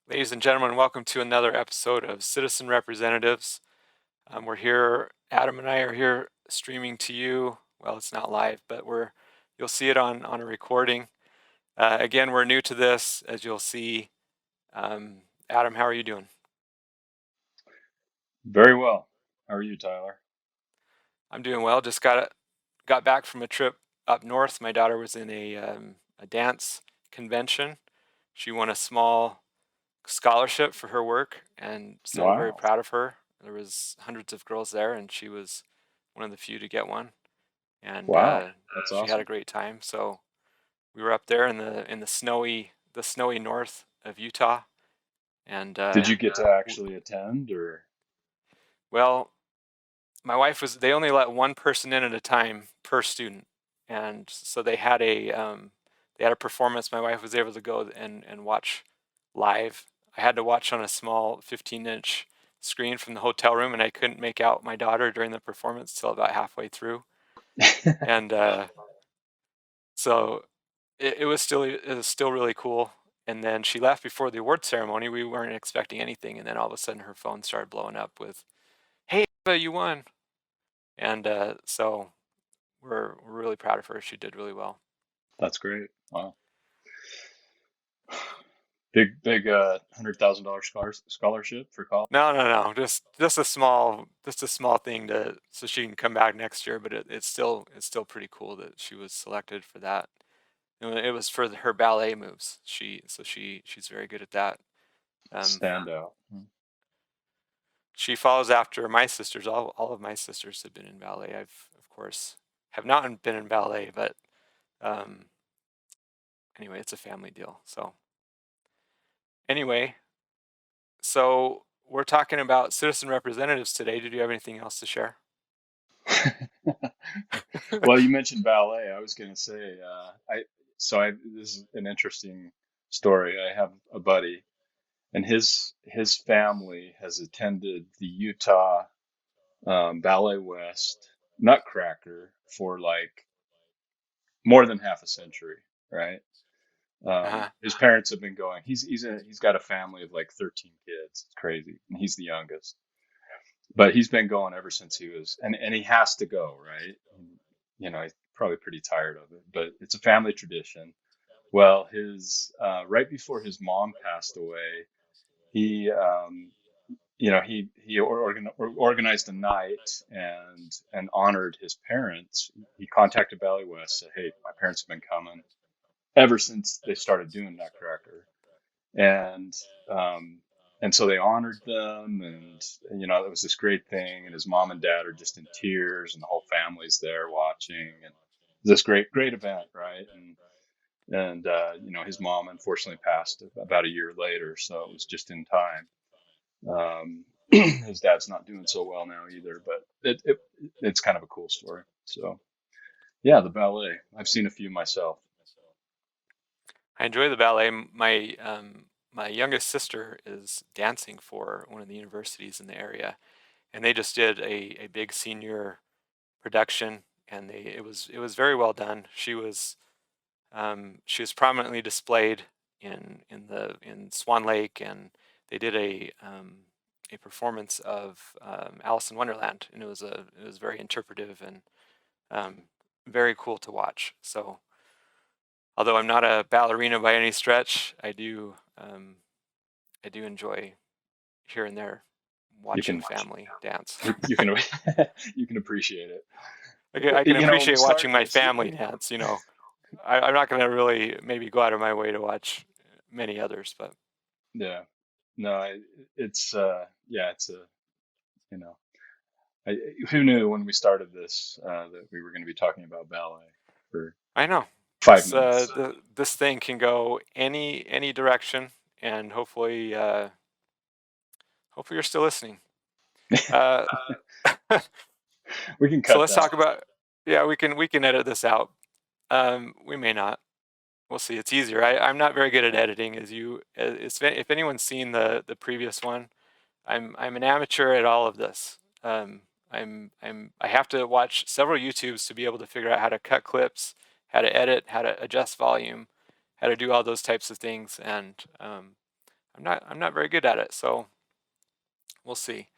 Ladies and gentlemen, welcome to another episode of Citizen Representatives. We're here, Adam and I are here streaming to you. Well, it's not live, but you'll see it on a recording. Again, we're new to this, as you'll see. Adam, how are you doing? Very well. How are you, Tyler? I'm doing well. Just got back from a trip up north. My daughter was in a dance convention. She won a small scholarship for her work, and so we're very Wow. proud of her. There was hundreds of girls there, and she was one of the few to get one, and Wow. That's she had a awesome. great time. So we were up there in the snowy north of Utah, and Did you get to actually attend or? well, my wife was. They only let one person in at a time per student, and so they had a performance. My wife was able to go and watch live. I had to watch on a small 15-inch screen from the hotel room, and I couldn't make out my daughter during the performance till about halfway through. And so it was still really cool. And then she left before the award ceremony. We weren't expecting anything, and then all of a sudden her phone started blowing up with, "Hey, Eva, you won!" And so we're really proud of her. She did really well. That's great. Wow. Big $100,000 scholarship for college. No, no, no. Just a small thing so she can come back next year. But it's still pretty cool that she was selected for that. And it was for her ballet moves. She's very good at that. Um, Standout. she follows after my sisters. All of my sisters have been in ballet. I've of course have not been in ballet, but um, anyway, it's a family deal. So anyway, so we're talking about citizen representatives today. Did you have anything else to share? Well, you mentioned ballet. I was going to say, this is an interesting story. I have a buddy, and his family has attended the Utah Ballet West Nutcracker for like more than half a century, right? Uh-huh. His parents have been going. He's got a family of like 13 kids. It's crazy, and he's the youngest. But he's been going ever since he was, and he has to go, right? You know, he's probably pretty tired of it, but it's a family tradition. Well, his right before his mom passed away, he organized a night and honored his parents. He contacted Valley West, said, "Hey, my parents have been coming ever since they started doing Nutcracker," and um, and so they honored them, and it was this great thing. And his mom and dad are just in tears, and the whole family's there watching, and this great event, right? And his mom unfortunately passed about a year later, so it was just in time. His dad's not doing so well now either, but it's kind of a cool story. So yeah, the ballet. I've seen a few myself. I enjoy the ballet. My youngest sister is dancing for one of the universities in the area, and they just did a big senior production, and it was very well done. She was prominently displayed in Swan Lake, and they did a performance of Alice in Wonderland, and it was very interpretive and um, very cool to watch. So although I'm not a ballerina by any stretch, I do enjoy here and there You watching can family dance. you can you can appreciate it. I can When we appreciate watching started my this, family dance. I'm not going to really maybe go out of my way to watch many others, but yeah, no, it's yeah, it's a you know, I, who knew when we started this that we were going to be talking about ballet for I know five minutes. this thing can go any direction, and hopefully you're still listening. Uh, We can so cut let's that. talk about. Yeah, we can edit this out. We may not. We'll see. It's easier. I'm not very good at editing, as if anyone's seen the previous one, I'm an amateur at all of this. I have to watch several YouTubes to be able to figure out how to cut clips, how to edit, how to adjust volume, how to do all those types of things, and I'm not very good at it, so we'll see.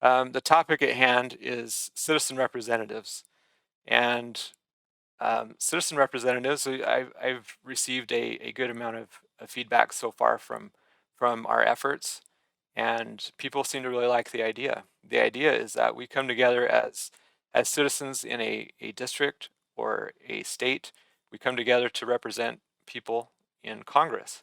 The topic at hand is citizen representatives, and citizen representatives. I've received a good amount of feedback so far from our efforts, and people seem to really like the idea. The idea is that we come together as citizens in a district or a state. We come together to represent people in Congress,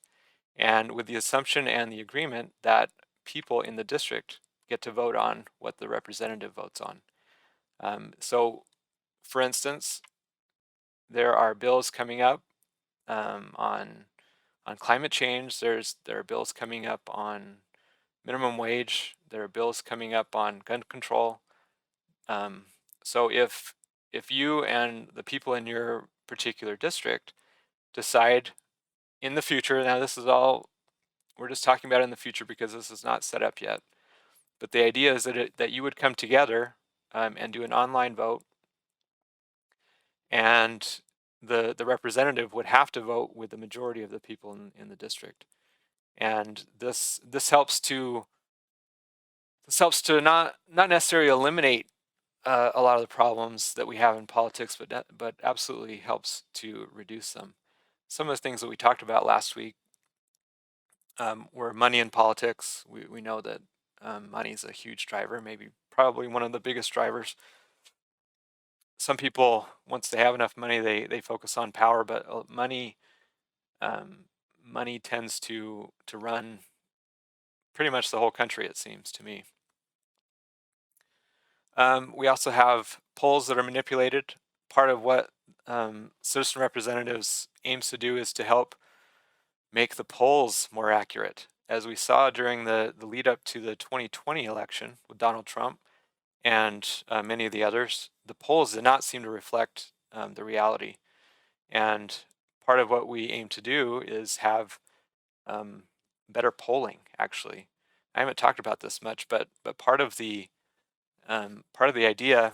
and with the assumption and the agreement that people in the district get to vote on what the representative votes on. So, for instance, there are bills coming up on climate change. There are bills coming up on minimum wage. There are bills coming up on gun control. Um, so if you and the people in your particular district decide in the future, now this is all we're just talking about in the future because this is not set up yet. But the idea is that you would come together and do an online vote, and the representative would have to vote with the majority of the people in the district. And this helps to not necessarily eliminate a lot of the problems that we have in politics, but absolutely helps to reduce them. Some of the things that we talked about last week were money in politics. We know that money is a huge driver, maybe probably one of the biggest drivers. Some people, once they have enough money, they focus on power, but um, money tends to run pretty much the whole country, it seems to me. We also have polls that are manipulated. Part of what citizen representatives aims to do is to help make the polls more accurate. As we saw during the lead up to the 2020 election with Donald Trump and many of the others, the polls did not seem to reflect the reality. And part of what we aim to do is have um, better polling, actually. I haven't talked about this much, but part of the idea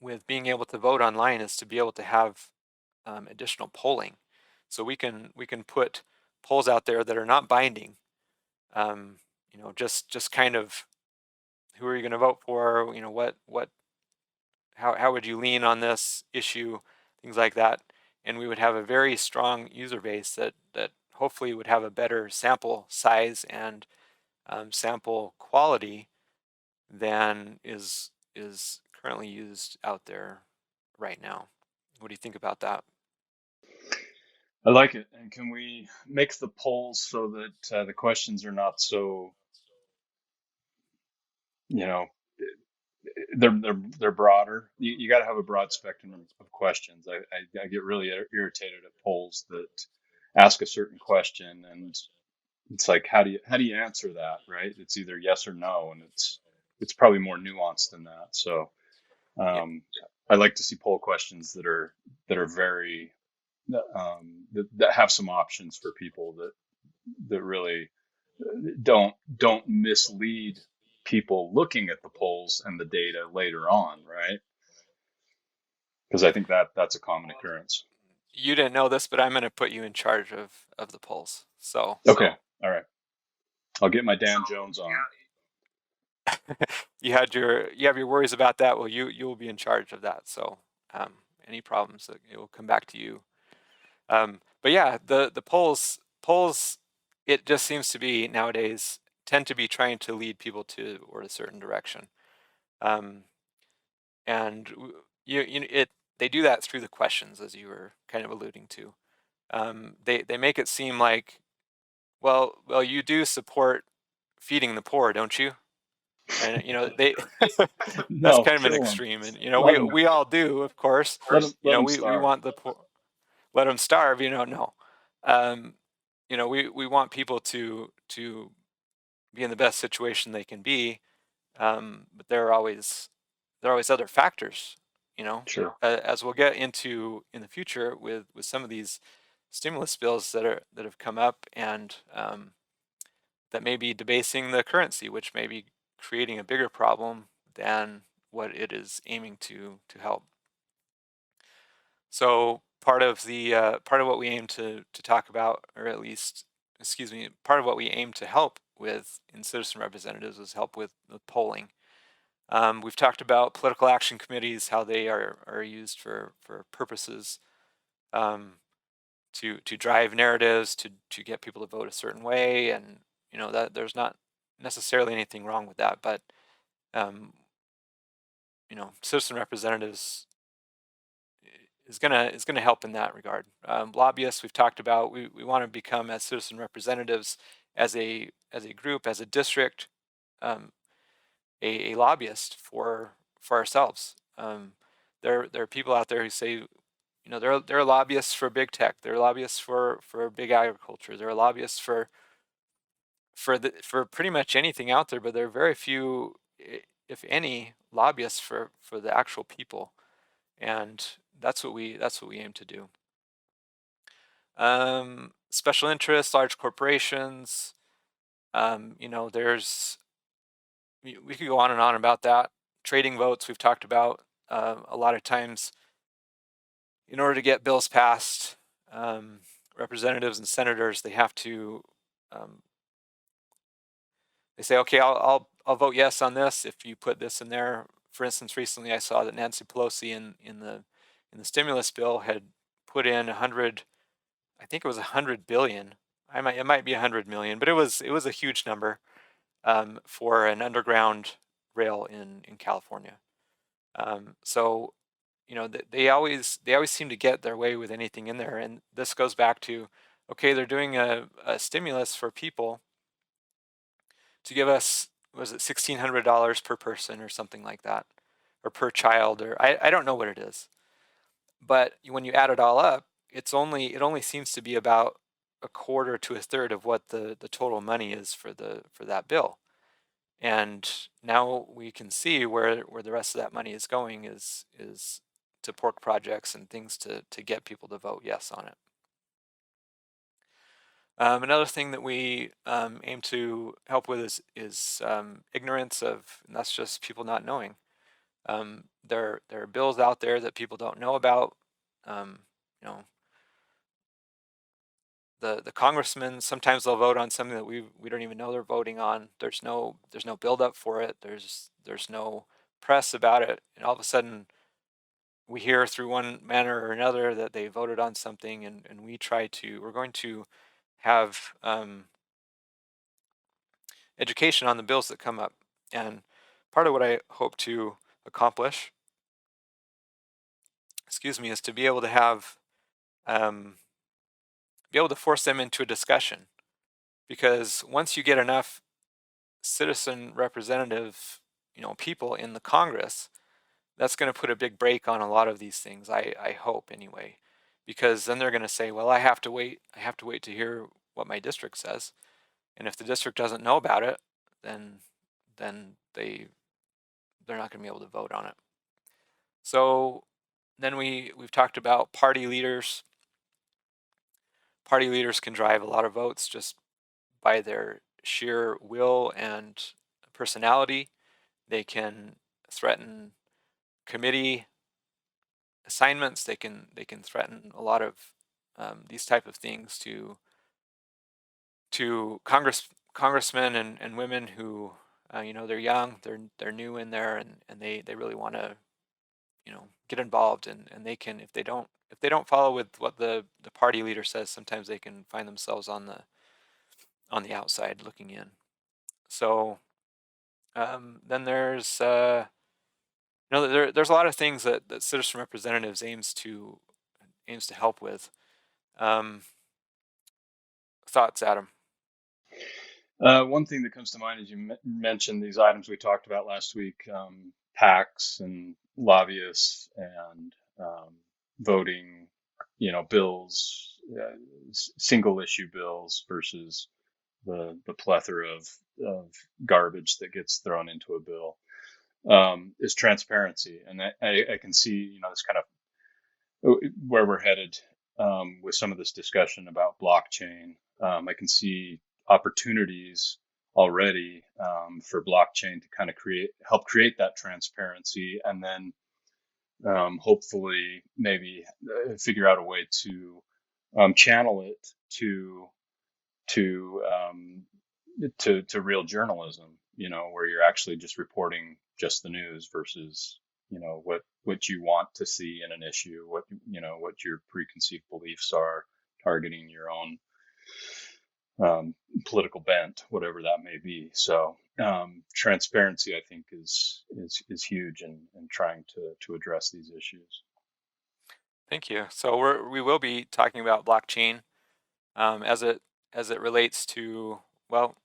with being able to vote online is to be able to have additional polling. So we can put polls out there that are not binding. Just kind of who are you going to vote for? What how would you lean on this issue? Things like that, and we would have a very strong user base that hopefully would have a better sample size and sample quality than is currently used out there right now. What do you think about that? I like it. And can we make the polls so that the questions are not so, you know, they're broader. You got to have a broad spectrum of questions. I get really irritated at polls that ask a certain question, and it's like, how do you answer that, right? It's either yes or no, and it's probably more nuanced than that. So Yeah, um, I like to see poll questions that are very that have some options for people that really don't mislead people looking at the polls and the data later on, right? Because I think that's a common occurrence. you didn't know this, but I'm going to put you in charge of the polls. So Okay, all right. I'll get my Dan Jones on. you have your worries about that. Well, you will be in charge of that. So um, any problems, it will come back to you. But yeah, the polls, it just seems to be nowadays tend to be trying to lead people to or a certain direction. Um, and they do that through the questions, as you were kind of alluding to. They make it seem like, well, you do support feeding the poor, don't you? And they that's No, kind of an kill them. extreme, and Let we them. we all do, of course. Let them We starve. want the poor, let them starve. No. Um, we want people to be in the best situation they can be, but there are always other factors, Sure. as we'll get into in the future with some of these stimulus bills that have come up, and that may be debasing the currency, which may be creating a bigger problem than what it is aiming to help. So part of what we aim to talk about, or at least excuse me, part of what we aim to help with in citizen representatives is help with polling. We've talked about political action committees, how they are used for purposes to drive narratives, to get people to vote a certain way, and that there's not necessarily anything wrong with that, but um, citizen representatives is gonna help in that regard. Lobbyists we've talked about. We want to become as citizen representatives as a group, as a district, um, a lobbyist for ourselves. There are people out there who say, they're lobbyists for big tech. They're lobbyists for big agriculture. They're lobbyists for pretty much anything out there, but there are very few, if any, lobbyists for the actual people, and that's what we aim to do. Special interests, large corporations. There's we could go on and on about that. Trading votes we've talked about. A lot of times, in order to get bills passed, representatives and senators, they have to um, they say, okay, I'll vote yes on this if you put this in there. For instance, recently I saw that Nancy Pelosi in the stimulus bill had put in 100, I think it was 100 billion. It might be 100 million, but it was a huge number for an underground rail in California. So they always seem to get their way with anything in there, and this goes back to, okay, they're doing a stimulus for people to give us, was it $1,600 per person or something like that, or per child, or I don't know what it is, but when you add it all up, it only seems to be about a quarter to a third of what the total money is for that bill. And now we can see where the rest of that money is going is to pork projects and things to get people to vote yes on it. Another thing that we aim to help with is ignorance of, and that's just people not knowing. There are bills out there that people don't know about. Um, you know, the congressmen, sometimes they'll vote on something that we don't even know they're voting on. There's no buildup for it. There's no press about it, and all of a sudden we hear through one manner or another that they voted on something, and we're going to have education on the bills that come up. And part of what I hope to accomplish, excuse me, is to um, be able to force them into a discussion. Because once you get enough citizen representative, people in the Congress, that's going to put a big break on a lot of these things. I hope anyway, because then they're going to say, well, I have to wait. I have to wait to hear what my district says, and if the district doesn't know about it, then they're not going to be able to vote on it. So then we've talked about party leaders. Party leaders can drive a lot of votes just by their sheer will and personality. They can threaten committee assignments. They can threaten a lot of these type of things to congressmen and women who they're young, they're new in there, and they really want to get involved, and they can, if they don't follow with what the party leader says, sometimes they can find themselves on the outside looking in. So then there's a lot of things that citizen representatives aims to help with. Um, Thoughts, Adam? One thing that comes to mind is you mentioned these items we talked about last week, PACs and lobbyists and voting, bills, single issue bills versus the plethora of garbage that gets thrown into a bill, is transparency. And I can see, this kind of where we're headed with some of this discussion about blockchain. I can see opportunities already for blockchain to kind of help create that transparency, and then hopefully maybe figure out a way to channel it to to real journalism, where you're actually just reporting just the news versus, what you want to see in an issue, what your preconceived beliefs are, targeting your own political bent, whatever that may be. So transparency, I think, is huge in trying to address these issues. Thank you. So we will be talking about blockchain as it relates to, well,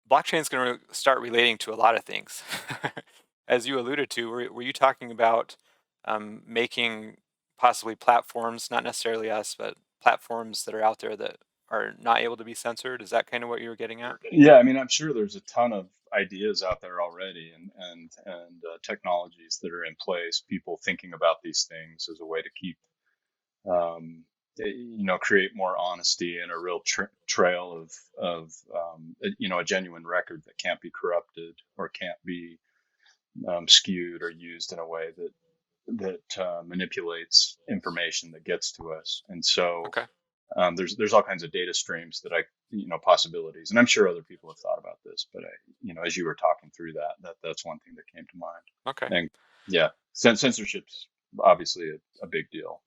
blockchain is going to start relating to a lot of things. As you alluded to, were you talking about making possibly platforms, not necessarily us, but platforms that are out there that are not able to be censored? Is that kind of what you were getting at? Yeah, I mean, I'm sure there's a ton of ideas out there already, and technologies that are in place. People thinking about these things as a way to keep, create more honesty and a real trail of a genuine record that can't be corrupted or can't be skewed or used in a way that manipulates information that gets to us. And so Okay. there's all kinds of data streams that possibilities, and I'm sure other people have thought about this, but as you were talking through that's one thing that came to mind. Okay. And yeah, censorship's obviously a big deal.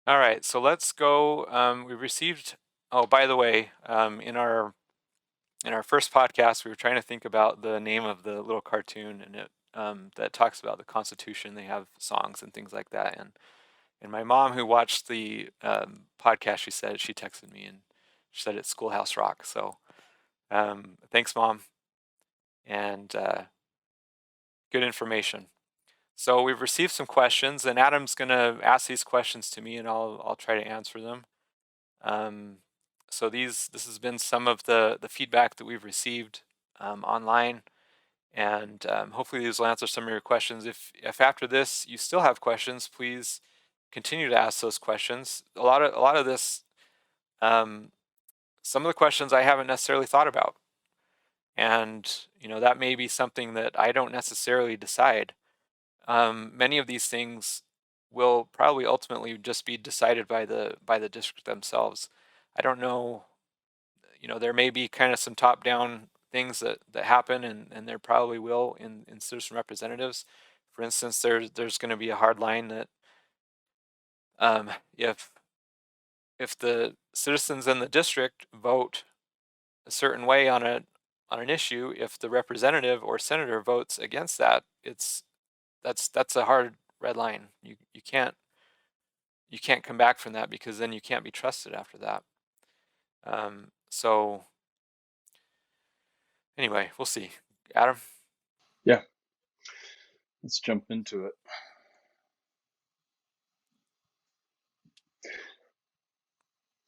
All right. So let's go. We received. Oh, by the way, in our first podcast, we were trying to think about the name of the little cartoon, and it that talks about the Constitution. They have songs and things like that, and my mom, who watched the podcast, she texted me and she said it's Schoolhouse Rock. So thanks, Mom, and good information. So we've received some questions, and Adam's going to ask these questions to me, and I'll try to answer them. So this has been some of the feedback that we've received online, and hopefully these will answer some of your questions. If after this you still have questions, please continue to ask those questions. A lot of this, some of the questions I haven't necessarily thought about, and that may be something that I don't necessarily decide. Many of these things will probably ultimately just be decided by the district themselves. I don't know. There may be kind of some top-down things that happen, and there probably will in citizen representatives. For instance, there's going to be a hard line that um, if if the citizens in the district vote a certain way on an issue, if the representative or senator votes against that, that's a hard red line. You can't come back from that, because then you can't be trusted after that. So anyway, we'll see. Adam? Yeah, let's jump into it.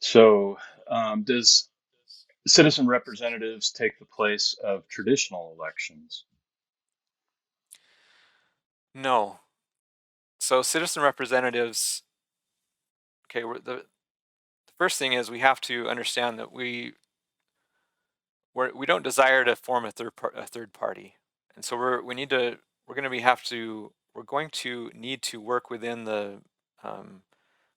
So does citizen representatives take the place of traditional elections? No. So citizen representatives, okay, the first thing is we have to understand that we don't desire to form a third party, and so we're going to need to work within the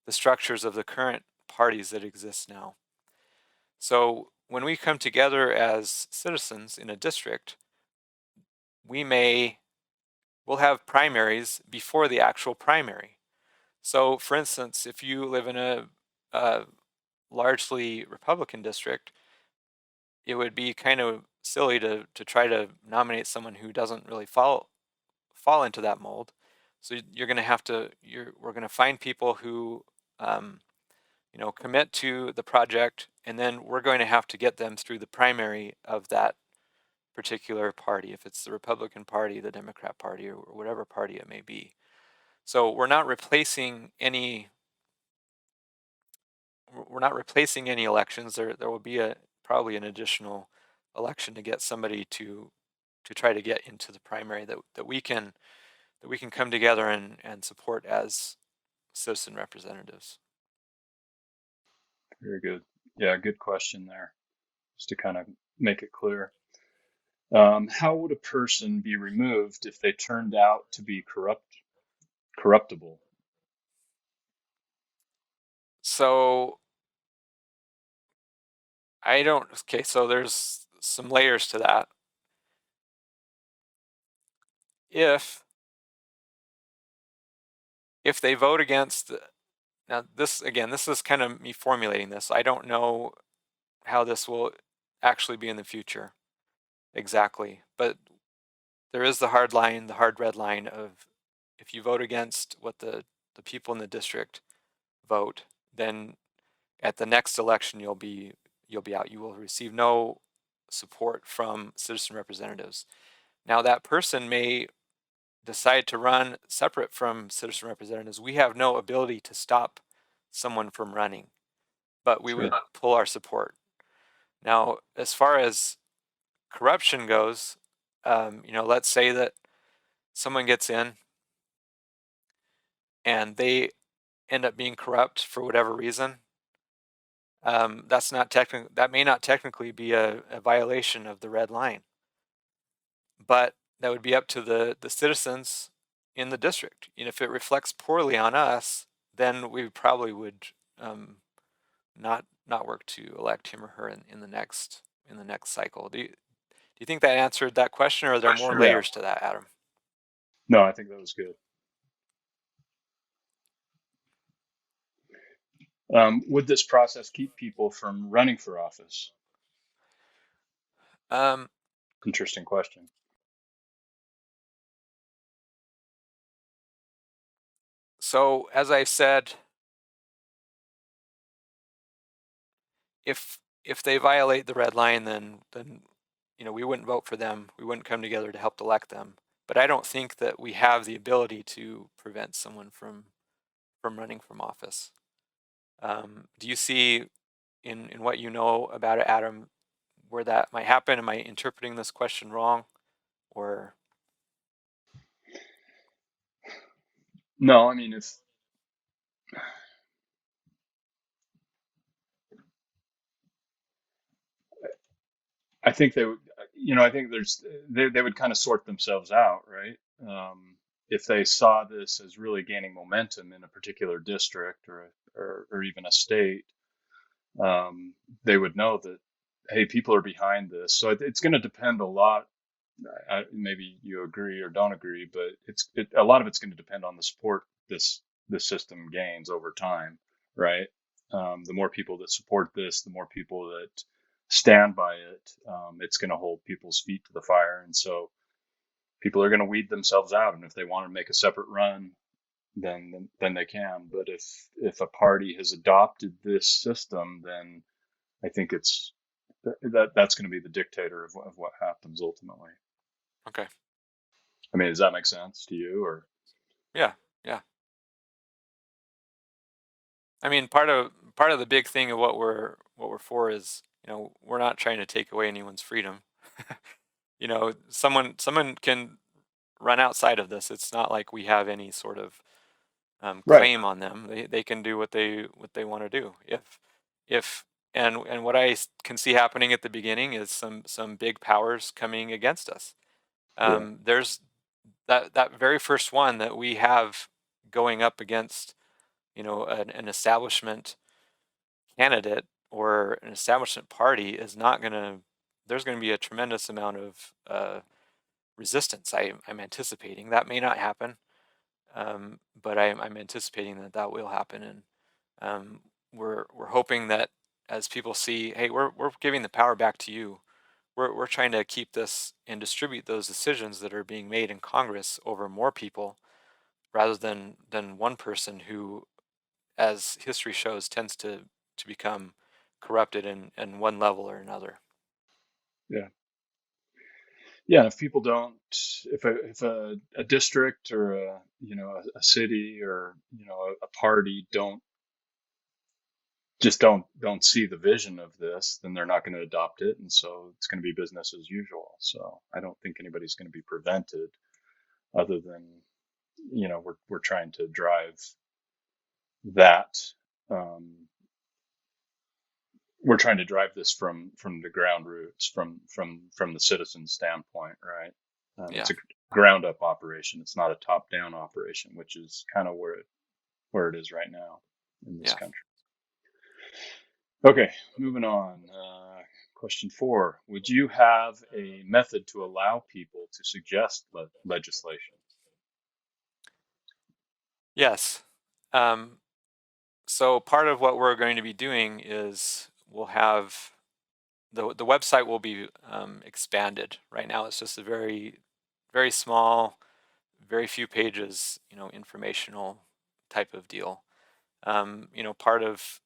structures of the current parties that exist now. So when we come together as citizens in a district, we'll have primaries before the actual primary. So for instance, if you live in a largely Republican district, it would be kind of silly to try to nominate someone who doesn't really fall into that mold. So we're going to find people who commit to the project, and then we're going to have to get them through the primary of that particular party, if it's the Republican Party, the Democrat Party, or whatever party it may be. So we're not replacing any elections. There will be probably an additional election to get somebody to try to get into the primary that we can come together and support as citizen representatives. Very good. Yeah, good question there, just to kind of make it clear. How would a person be removed if they turned out to be corruptible? So I don't. Okay, so there's some layers to that. If they vote against now this again, this is kind of me formulating this. I don't know how this will actually be in the future exactly, but there is the hard line, the hard red line of if you vote against what the people in the district vote, then at the next election you'll be out. You will receive no support from citizen representatives. Now that person may decide to run separate from citizen representatives. We have no ability to stop someone from running, but we would Sure. pull our support. Now, as far as corruption goes, let's say that someone gets in and they end up being corrupt for whatever reason. That may not technically be a violation of the red line, but that would be up to the citizens in the district. And if it reflects poorly on us, then we probably would um, not work to elect him or her in the next cycle. Do you think that answered that question, or are there more Yeah. layers to that, Adam? No, I think that was good. Would this process keep people from running for office? Um, Interesting question. so as I said, if they violate the red line, then we wouldn't vote for them. We wouldn't come together to help elect them. But I don't think that we have the ability to prevent someone from running from office. Do you see in what you know about it, Adam, where that might happen? Am I interpreting this question wrong, or No, I mean, if I think they would, I think they would kind of sort themselves out, right? If they saw this as really gaining momentum in a particular district or even a state, they would know that, hey, people are behind this. So it's going to depend a lot. Maybe you agree or don't agree, but a lot of it's going to depend on the support this system gains over time, right? The more people that support this, the more people that stand by it, it's going to hold people's feet to the fire, and so people are going to weed themselves out. And if they want to make a separate run, then they can. But if a party has adopted this system, then I think that's going to be the dictator of what happens ultimately. okay? I mean, does that make sense to you? Or Yeah, yeah. I mean, part of the big thing of what we're for is, we're not trying to take away anyone's freedom. Someone can run outside of this. It's not like we have any sort of right? claim on them. They can do what they want to do. If and what can see happening at the beginning is some big powers coming against us. Yeah, There's that very first one that we have going up against, an establishment candidate or an establishment party is not going to. There's going to be a tremendous amount of resistance. I'm anticipating that may not happen, but I'm anticipating that will happen, and we're hoping that as people see, hey, we're giving the power back to you. We're trying to keep this and distribute those decisions that are being made in Congress over more people rather than one person who, as history shows, tends to become corrupted in one level or another. yeah, yeah. And if people don't, if a district or a city or a party don't see the vision of this, then they're not going to adopt it, and so it's going to be business as usual. So I don't think anybody's going to be prevented, other than we're trying to drive that. Um, we're trying to drive this from the ground roots, from the citizen standpoint, right? Yeah, It's a ground up operation. It's not a top down operation, which is kind of where it is right now in this yeah. country. Okay, moving on. Question 4. Would you have a method to allow people to suggest legislation? Yes. Um, so part of what we're going to be doing is we'll have the website will be expanded. Right now, it's just a very small, very few pages, informational type of deal. Part of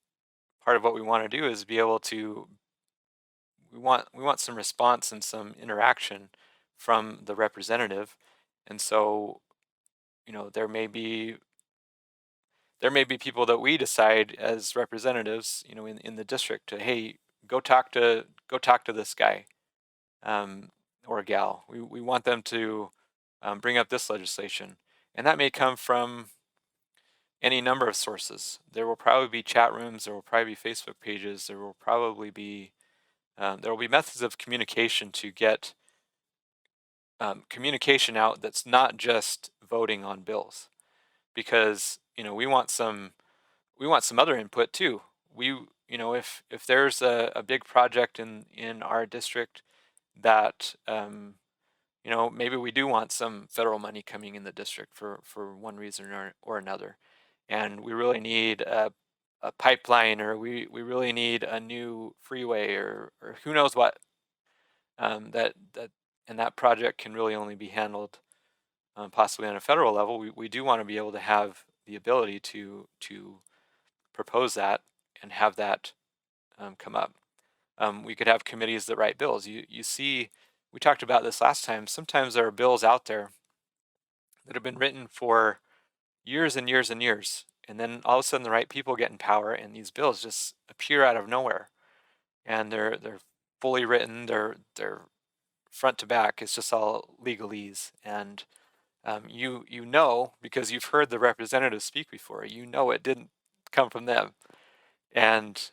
what we want to do is be able to we want some response and some interaction from the representative, and so there may be people that we decide as representatives, in the district to, hey, go talk to this guy, um, or gal. We want them to bring up this legislation, and that may come from any number of sources. There will probably be chat rooms. There will probably be Facebook pages. There will be methods of communication to get communication out that's not just voting on bills, because we want some other input too. If there's a big project in our district that maybe we do want some federal money coming in the district for one reason or another, and we really need a pipeline, or we really need a new freeway, or who knows what, and that project can really only be handled possibly on a federal level. We do want to be able to have the ability to propose that and have that come up. We could have committees that write bills. You see, we talked about this last time. Sometimes there are bills out there that have been written for years and years and years, and then all of a sudden the right people get in power, and these bills just appear out of nowhere, and they're fully written. They're front to back. It's just all legalese, and because you've heard the representatives speak before. It didn't come from them, and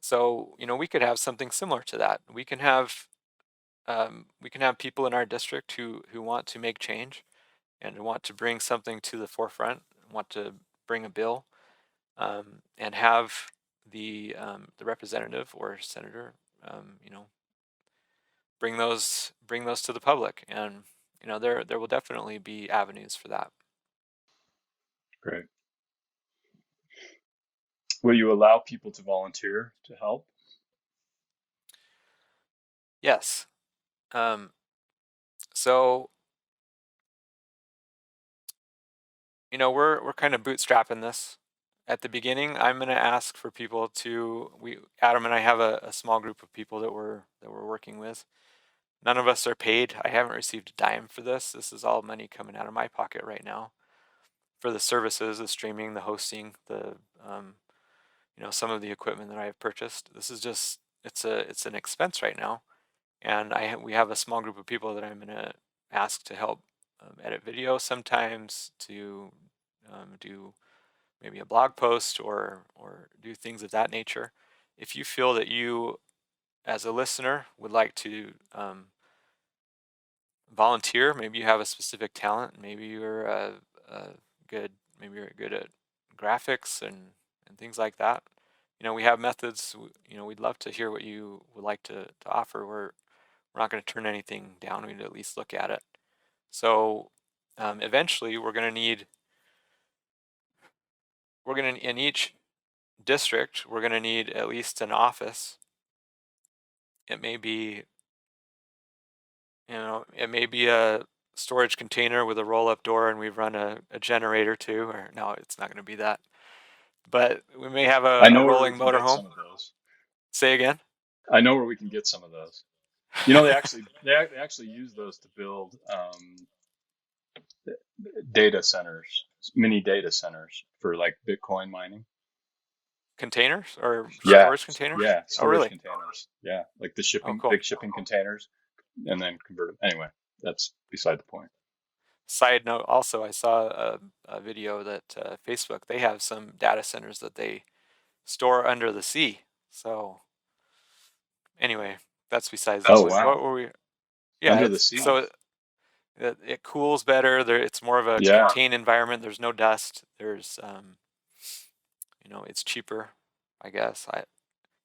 so we could have something similar to that. We can have people in our district who want to make change and want to bring something to the forefront, want to bring a bill, and have the representative or senator, bring those to the public, and there will definitely be avenues for that. Great. Will you allow people to volunteer to help? Yes. So we're kind of bootstrapping this. At the beginning, I'm going to ask for people to we Adam and I have a small group of people that we're working with. None of us are paid. I haven't received a dime for this. This is all money coming out of my pocket right now for the services, the streaming, the hosting, the some of the equipment that I have purchased. This is just it's an expense right now, and we have a small group of people that I'm going to ask to help edit video sometimes, to do maybe a blog post, or do things of that nature. If you feel that you, as a listener, would like to volunteer, maybe you have a specific talent, maybe you're a good, maybe you're good at graphics and things like that. We have methods. We'd love to hear what you would like to offer. We're not going to turn anything down. We'd at least look at it. So eventually, in each district, we're going to need at least an office. It may be a storage container with a roll-up door, and we run a generator too. Or no, it's not going to be that. But we may have I a know where we rolling can get motorhome. some of those. Say again. I know where we can get some of those. They actually use those to build data centers, mini data centers for like Bitcoin mining. Containers or Yeah, storage containers? yeah, Oh, storage really? containers. Yeah, like the Oh, shipping, cool. big shipping containers, and then convert them. Anyway, that's beside the point. Side note, also, I saw a video that Facebook, they have some data centers that they store under the sea. So anyway, that's besides the Oh point. What wow, were we? Yeah, under the it's sea. so it cools better. It's more of a Yeah, contained environment. There's no dust. It's cheaper, I guess.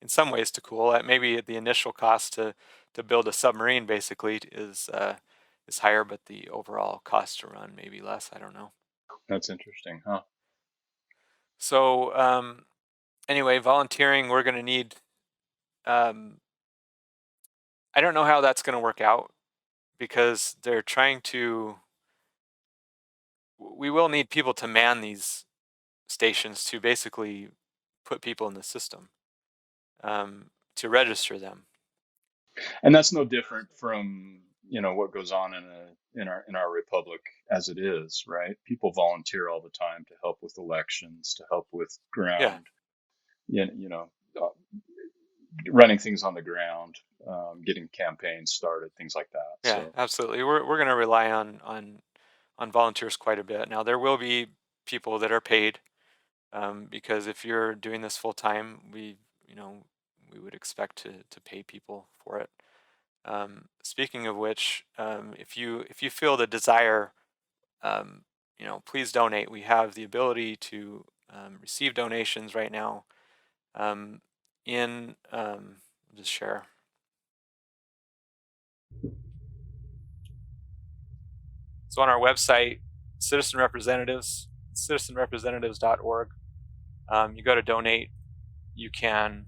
in some ways to cool. Maybe the initial cost to build a submarine basically is higher, but the overall cost to run maybe less. I don't know. That's interesting, huh? So anyway, volunteering, we're going to need. Um, I don't know how that's going to work out because they're trying to. We will need people to man these stations to basically put people in the system, to register them. And that's no different from, what goes on in our republic as it is, right? People volunteer all the time to help with elections, to help with Yeah, ground, you know, uh, running things on the ground, getting campaigns started, things like that. yeah, So absolutely. We're going to rely on volunteers quite a bit. Now there will be people that are paid, because if you're doing this full time, you know we would expect to pay people for it. Speaking of which, if you feel the desire, please donate. We have the ability to receive donations right now. In Just share. So on our website, Citizen Representatives, citizenrepresentatives.org. You go to donate. You can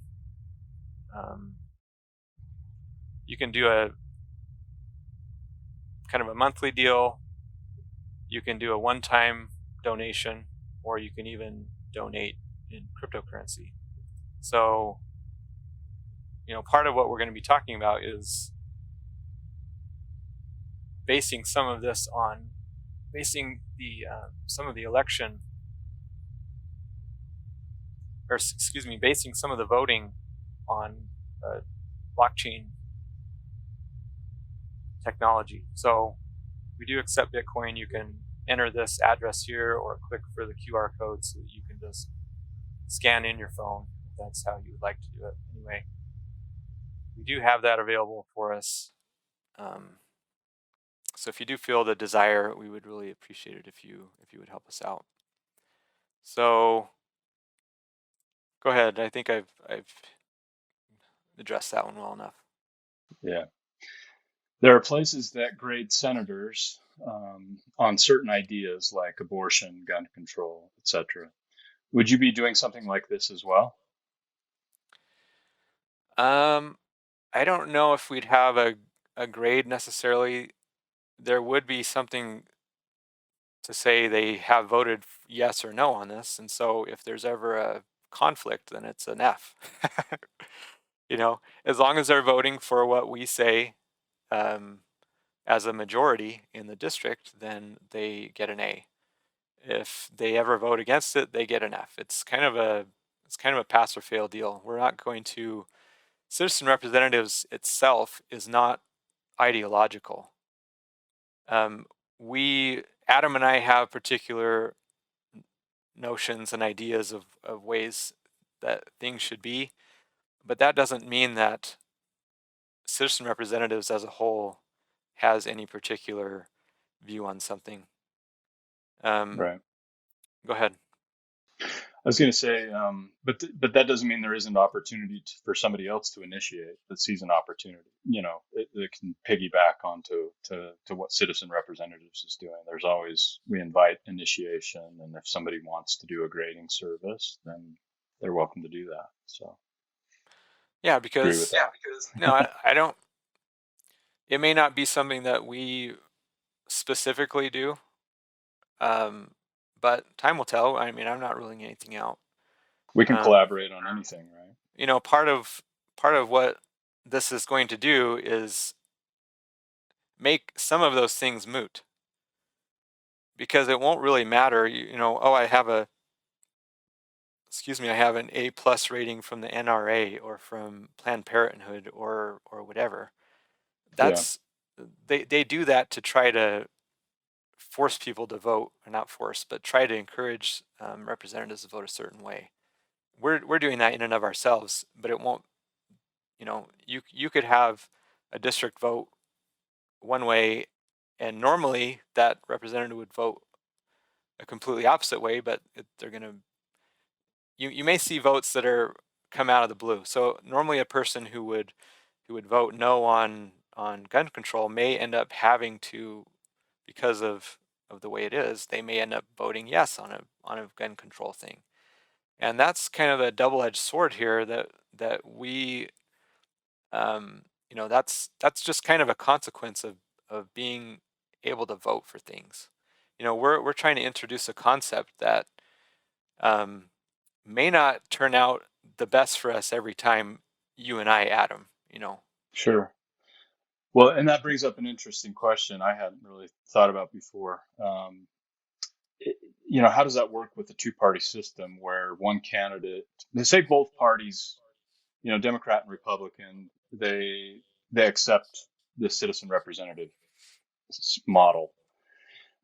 um, you can do a kind of a monthly deal. You can do a one-time donation, or you can even donate in cryptocurrency. So, part of what we're going to be talking about is basing some of this on basing the some of the election, or excuse me, basing some of the voting on blockchain technology. So we do accept Bitcoin. You can enter this address here or click for the QR code so that you can just scan in your phone if that's how you would like to do it. Anyway, we do have that available for us. Um, so if you do feel the desire, we would really appreciate it if you would help us out. So go ahead. I think I've addressed that one well enough. yeah, there are places that grade senators on certain ideas like abortion, gun control, etc. Would you be doing something like this as well? Um, I don't know if we'd have a grade necessarily. There would be something to say they have voted yes or no on this, and so if there's ever a conflict, then it's an F. As long as they're voting for what we say, um, as a majority in the district, then they get an A. If they ever vote against it, they get an F. It's kind of a pass or fail deal. We're not going to Citizen representatives itself is not ideological. We Adam and I have particular notions and ideas of ways that things should be, but that doesn't mean that citizen representatives as a whole has any particular view on something. Um, Right. Go ahead. I was going to say, but that doesn't mean there isn't opportunity for somebody else to initiate that sees an opportunity. It can piggyback onto to what citizen representatives is doing. There's always we invite initiation, and if somebody wants to do a grading service, then they're welcome to do that. So Yeah, agree with because no, that. I don't. It may not be something that we specifically do, um, but time will tell. I mean, I'm not ruling anything out. We can Um, collaborate on anything, right? part of what this is going to do is make some of those things moot, because it won't really matter. Oh, I have an A plus rating from the NRA or from Planned Parenthood or whatever. Yeah, That's they do that to try to force people to vote, or not force, but try to encourage representatives to vote a certain way. We're doing that in and of ourselves, but it won't. You could have a district vote one way, and normally that representative would vote a completely opposite way, but they're gonna. You may see votes that are come out of the blue. So normally a person who would vote no on gun control may end up having to, because of the way it is, they may end up voting yes on a gun control thing. And that's kind of a double-edged sword here that we that's just kind of a consequence of being able to vote for things. We're trying to introduce a concept that um, may not turn out the best for us every time you and I add them. Sure. Well, and that brings up an interesting question I hadn't really thought about before. It- how does that work with the two-party system where one candidate, they say both parties, Democrat and Republican, they accept the citizen representative model,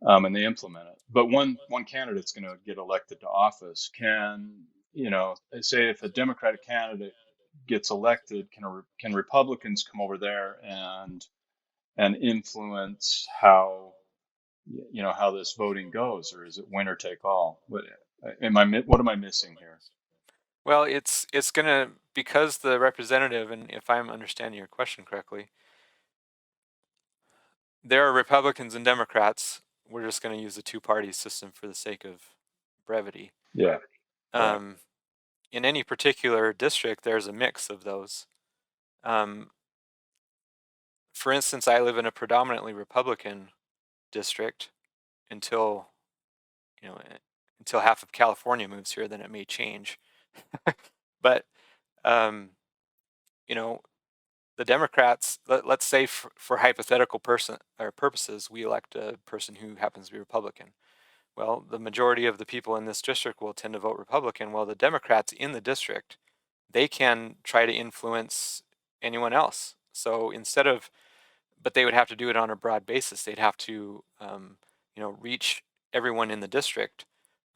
and they implement it. But one candidate's going to get elected to office. Say if a Democratic candidate gets elected, can Republicans come over there and influence how this voting goes, or is it winner take all? What am I missing here? Well, it's gonna, because the representative, and if I'm understanding your question correctly, there are Republicans and Democrats. We're just going to use the two-party system for the sake of brevity. Yeah, yeah, Um, in any particular district, there's a mix of those. Um, for instance, I live in a predominantly Republican district until you know eh, until half of California moves here. Then it may change. But um, you know, the Democrats, let's say for hypothetical person or purposes, we elect a person who happens to be Republican. Well, the majority of the people in this district will tend to vote Republican. Well, the Democrats in the district, they can try to influence anyone else. So but they would have to do it on a broad basis. They'd have to, reach everyone in the district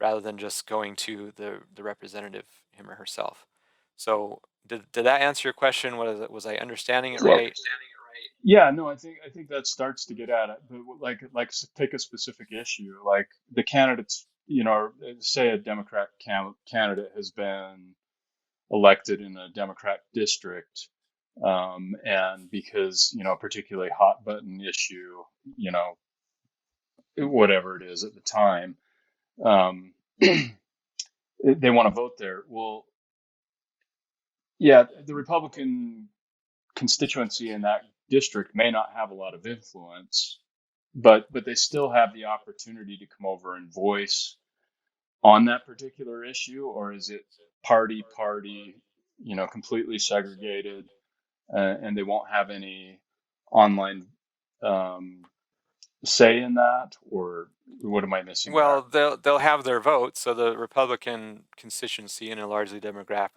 rather than just going to the representative, him or herself. So did that answer your question? Was I understanding it well, right? yeah. No, I think that starts to get at it. But take a specific issue, like the candidates. Say a Democrat candidate has been elected in a Democrat district, and because a particularly hot button issue, whatever it is at the time, um, they want to vote there. Well, yeah, the Republican constituency in that district may not have a lot of influence, but they still have the opportunity to come over and voice on that particular issue, or is it party, completely segregated, and they won't have any online um, say in that, or what am I missing Well, there? they'll have their vote. So the Republican constituency in a largely Democratic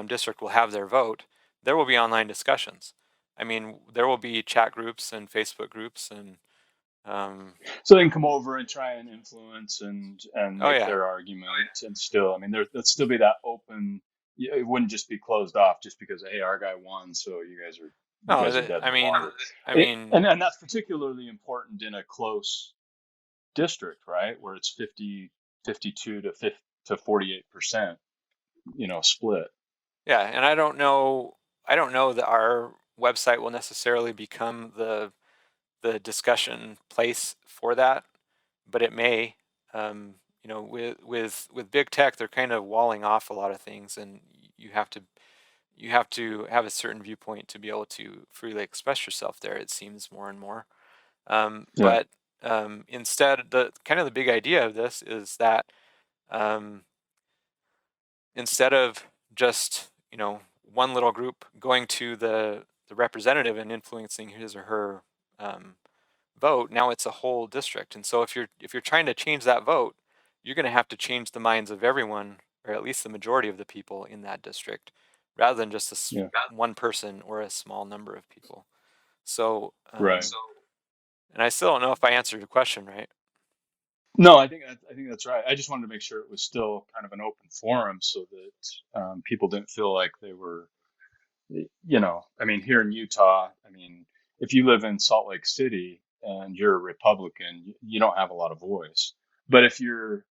district will have their vote. There will be online discussions. I mean, there will be chat groups and Facebook groups and um, So they can come over and try and influence and oh make yeah, their argument, and still, I mean, there'd still be that open. It wouldn't just be closed off just because, hey, our guy won, so you no, guys are dead in I the mean, water. I mean, And that's particularly important in a close district, right, where it's 52 to 48%, split. yeah, and I don't know that our website will necessarily become the discussion place for that, but it may. Um, with big tech, they're kind of walling off a lot of things, and you have to you have to have a certain viewpoint to be able to freely express yourself there. It seems more and more. Yeah, But instead, the kind of the big idea of this is that um, instead of just one little group going to the representative and influencing his or her um, vote, now it's a whole district. And so if you're trying to change that vote, you're going to have to change the minds of everyone, or at least the majority of the people in that district, rather than just yeah, one person or a small number of people. So, right. and I still don't know if I answered your question right. No, I think that's right. I just wanted to make sure it was still kind of an open forum so that people didn't feel like they were, I mean, here in Utah, I mean, if you live in Salt Lake City and you're a Republican, you don't have a lot of voice. But if you're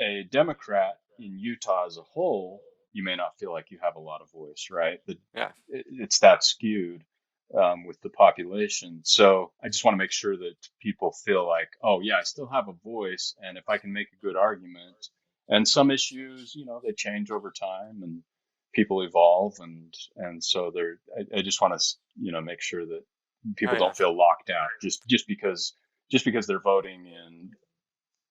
a Democrat in Utah as a whole, you may not feel like you have a lot of voice, right? Yeah, It's that skewed with the population. So I just want to make sure that people feel like, oh yeah, I still have a voice, and if I can make a good argument, and some issues, they change over time and people evolve, and so I just want to make sure that oh people yeah. don't feel locked out just because they're voting in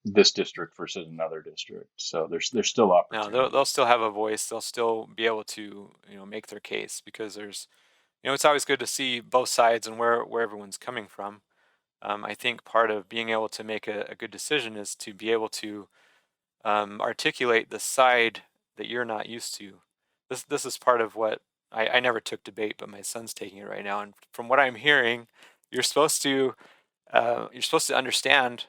this district versus another district. So there's still No, opportunity. they'll still have a voice. They'll still be able to, make their case, because there's, it's always good to see both sides and where everyone's coming from. I think part of being able to make a good decision is to be able to articulate the side that you're not used to. This is part of what I never took debate, but my son's taking it right now. And from what I'm hearing, you're supposed to understand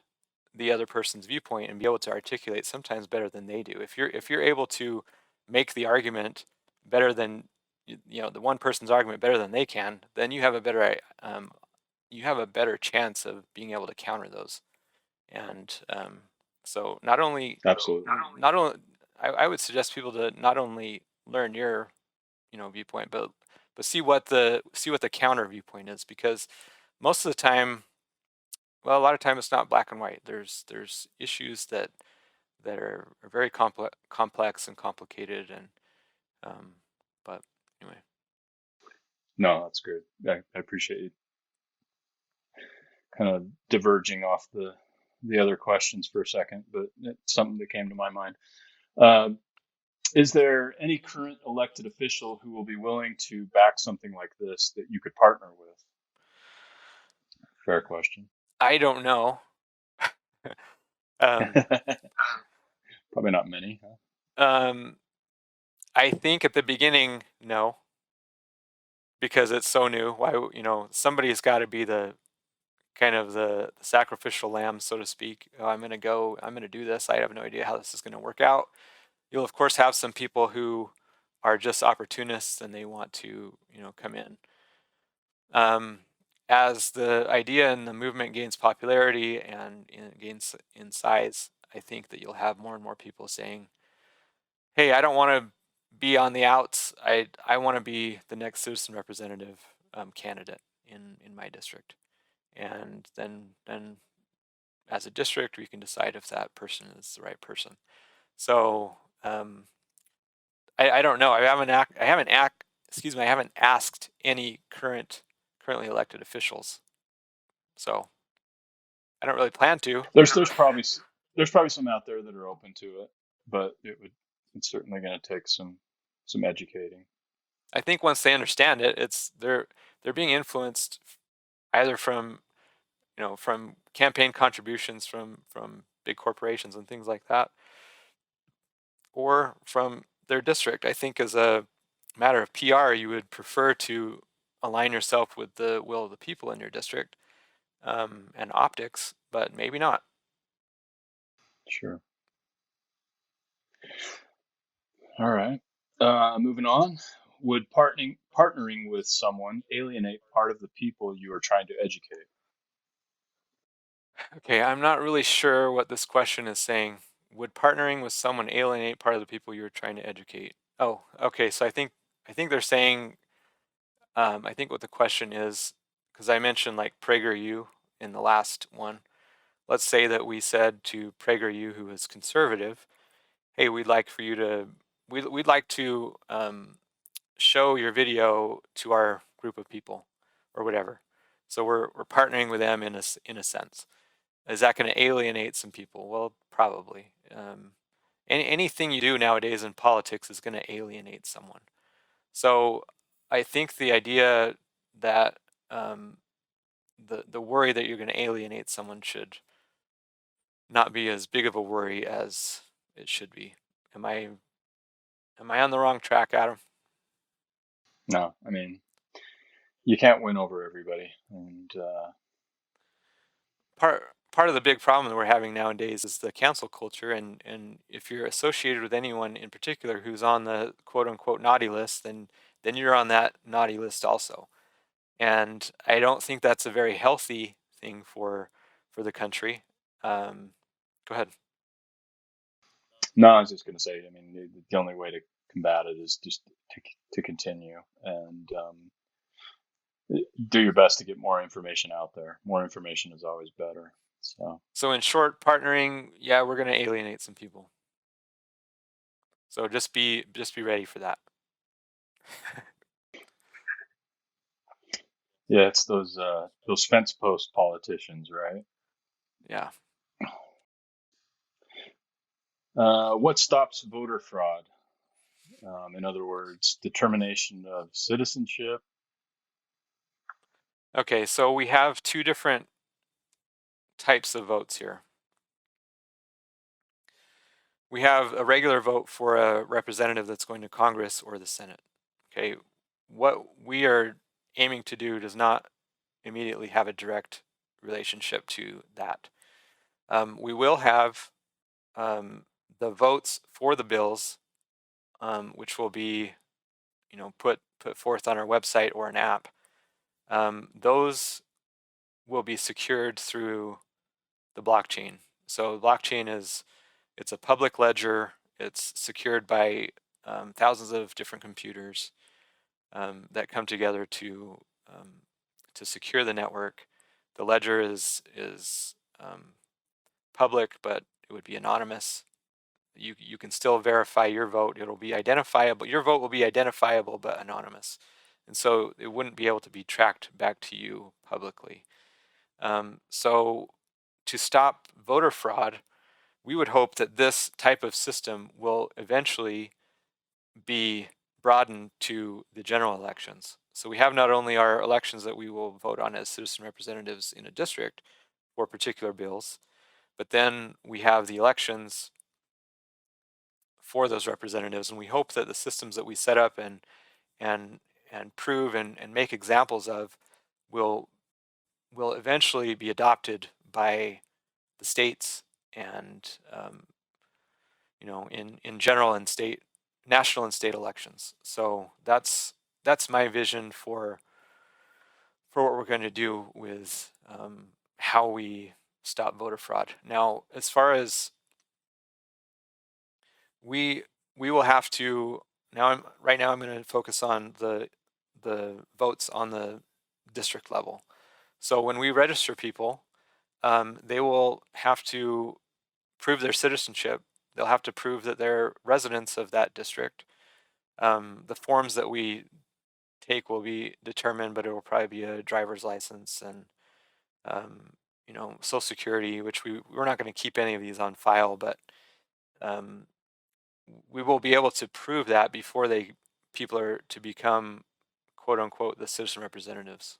the other person's viewpoint and be able to articulate sometimes better than they do. If you're able to make the argument better than the one person's argument better than they can, then you have a better chance of being able to counter those. And so Absolutely. not only I would suggest people to not only learn your viewpoint, but see what the counter viewpoint is, because most of the time, well, a lot of time it's not black and white. There's issues that are very complex and complicated, and um, but anyway. No, that's good. I appreciate you kind of diverging off the other questions for a second, but it's something that came to my mind. Um, is there any current elected official who will be willing to back something like this that you could partner with? Fair question. I don't know. um, Probably not many, huh? um, I think at the beginning, no, because it's so new. Why, somebody's got to be the kind of the sacrificial lamb, so to speak. Oh, I'm going to do this. I have no idea how this is going to work out. You'll of course have some people who are just opportunists and they want to, come in. Um, as the idea and the movement gains popularity and gains in size, I think that you'll have more and more people saying, "Hey, I don't want to be on the outs. I want to be the next citizen representative candidate in my district." And then as a district, we can decide if that person is the right person. So I don't know. I haven't asked any currently elected officials. So I don't really plan to. There's probably some out there that are open to it, but it's certainly going to take some educating. I think once they understand it, they're being influenced either from campaign contributions from big corporations and things like that, or from their district. I think as a matter of PR, you would prefer to align yourself with the will of the people in your district, and optics, but maybe not. Sure. All right. Moving on. Would partnering with someone alienate part of the people you are trying to educate? Okay, I'm not really sure what this question is saying. Would partnering with someone alienate part of the people you're trying to educate? Oh, okay. So I think they're saying, I think what the question is, because I mentioned like PragerU in the last one. Let's say that we said to PragerU, who is conservative, "Hey, we'd like to show your video to our group of people," or whatever. So we're partnering with them in a sense. Is that going to alienate some people? Well, probably. Anything you do nowadays in politics is going to alienate someone. So I think the idea that um, the worry that you're going to alienate someone should not be as big of a worry as it should be. Am I on the wrong track, Adam? No, I mean you can't win over everybody, and Part of the big problem that we're having nowadays is the cancel culture, and if you're associated with anyone in particular who's on the quote unquote naughty list, then you're on that naughty list also. And I don't think that's a very healthy thing for the country. Go ahead. No, I was just going to say, I mean, the only way to combat it is just to continue and do your best to get more information out there. More information is always better. So, So in short, partnering, yeah, we're going to alienate some people. So just be ready for that. yeah, it's those fence post politicians, right? Yeah. What stops voter fraud? In other words, determination of citizenship. Okay, so we have two different types of votes here. We have a regular vote for a representative that's going to Congress or the Senate. Okay, what we are aiming to do does not immediately have a direct relationship to that. We will have the votes for the bills, which will be, put forth on our website or an app. Those will be secured through the blockchain. So blockchain it's a public ledger. It's secured by thousands of different computers that come together to secure the network. The ledger is public, but it would be anonymous. You can still verify your vote. It'll be identifiable. Your vote will be identifiable but anonymous, and so it wouldn't be able to be tracked back to you publicly. So to stop voter fraud, we would hope that this type of system will eventually be broadened to the general elections. So we have not only our elections that we will vote on as citizen representatives in a district for particular bills, but then we have the elections for those representatives, and we hope that the systems that we set up and prove and make examples of will eventually be adopted by the states and in general and state, national and state elections. So that's my vision for what we're going to do with how we stop voter fraud. Now, as far as we will have to right now I'm going to focus on the votes on the district level. So when we register people, they will have to prove their citizenship. They'll have to prove that they're residents of that district. The forms that we take will be determined, but it will probably be a driver's license and Social Security, which we're not going to keep any of these on file, but um, we will be able to prove that before people are to become quote unquote the citizen representatives.